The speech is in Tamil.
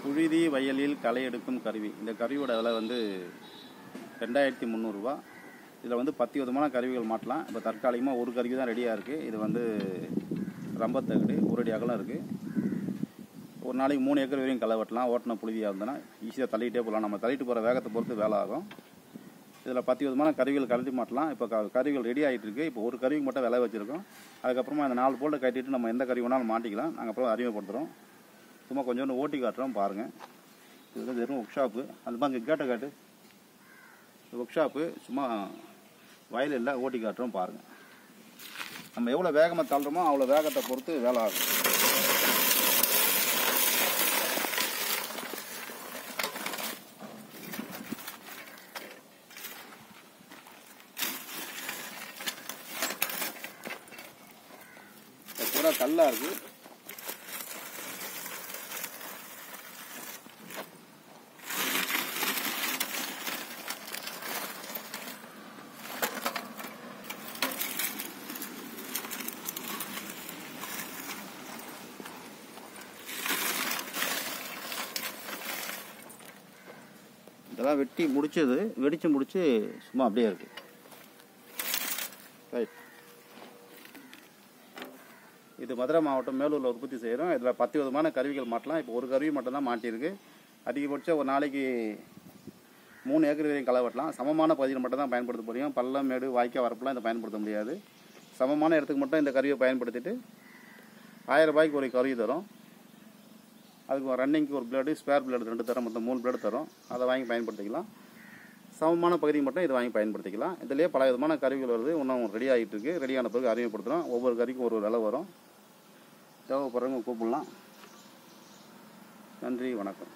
புழுதி வயலில் களை எடுக்கும் கருவி. இந்த கருவியோட விலை வந்து 2300 ரூபா. இதில் வந்து 10 விதமான கருவிகள் மாட்டலாம். இப்போ தற்காலிகமாக ஒரு கருவி தான் ரெடியாக இருக்குது. இது வந்து ரம்பத்தகடு 1 அடி அகலம் இருக்குது. ஒரு நாளைக்கு 3 ஏக்கர் வரையும் களை வெட்டலாம். ஓட்டின புழுதியாக இருந்ததுன்னா ஈஸியாக தள்ளிகிட்டே போகலாம். நம்ம தள்ளிட்டு போகிற வேகத்தை பொறுத்து வேலை ஆகும். இதில் 10 விதமான கருவிகள் கழட்டி மாட்டலாம். இப்போ கருவிகள் ரெடி ஆகிட்டு இருக்குது. இப்போ ஒரு கருவிக்கு மட்டும் விலை வச்சுருக்கோம். அதுக்கப்புறமா இந்த 4 போல்ட்டை கட்டிட்டு நம்ம எந்த கருவி வேணாலும் மாட்டிக்கலாம். நாங்கள் அப்புறம் அறிமுகப்படுத்துகிறோம். சும்மா கொஞ்சோண்டு ஓட்டி காட்டுறோம் பாருங்கள். இது வந்து வெறும் ஒர்க் ஷாப்பு. அந்த மாதிரி கேட்டை காட்டு. ஒர்க் ஷாப்பு சும்மா வயலில் ஓட்டி காட்டுறோம் பாருங்கள். நம்ம எவ்வளோ வேகமாக தள்ளுறோமோ அவ்வளோ வேகத்தை பொறுத்து வேலை ஆகும். பூரா கல்லாக இருக்குது. இதெல்லாம் வெட்டி முடிச்சது, வெடித்து முடிச்சு சும்மா அப்படியே இருக்குது. ரைட். இது மதுரை மாவட்டம் மேலூரில் உற்பத்தி செய்கிறோம். இதில் 10 விதமான கருவிகள் மாட்டலாம். இப்போ ஒரு கருவி மட்டும்தான் மாட்டியிருக்கு. அதிகபட்சம் ஒரு நாளைக்கு 3 ஏக்கர் வரையும் களை வெட்டலாம். சமமான பகுதியில் மட்டும் தான் பயன்படுத்த முடியும். பள்ளம், மேடு, வாய்க்கால், வரப்புலாம் இதை பயன்படுத்த முடியாது. சமமான இடத்துக்கு மட்டும் இந்த கருவியை பயன்படுத்திட்டு 1000 ரூபாய்க்கு ஒரு கருவி தரும். அதுக்கு ரன்னிங்க்கு ஒரு பிளேடு, ஸ்பேர் பிளேடு 2 தரும். மொத்தம் 3 பிளேடு தரும். அதை வாங்கி பயன்படுத்திக்கலாம். சமமான பகுதி மட்டும் இதை வாங்கி பயன்படுத்திக்கலாம். இதிலே பல விதமான கருவிகள் வருது. இன்னும் ரெடி ஆகிட்டு இருக்குது. ரெடியான பிறகு அறிமுகப்படுத்துகிறோம். ஒவ்வொரு கருவிக்கும் ஒரு விலை வரும். தேவைப்படுறவங்க கூப்பிடலாம். நன்றி, வணக்கம்.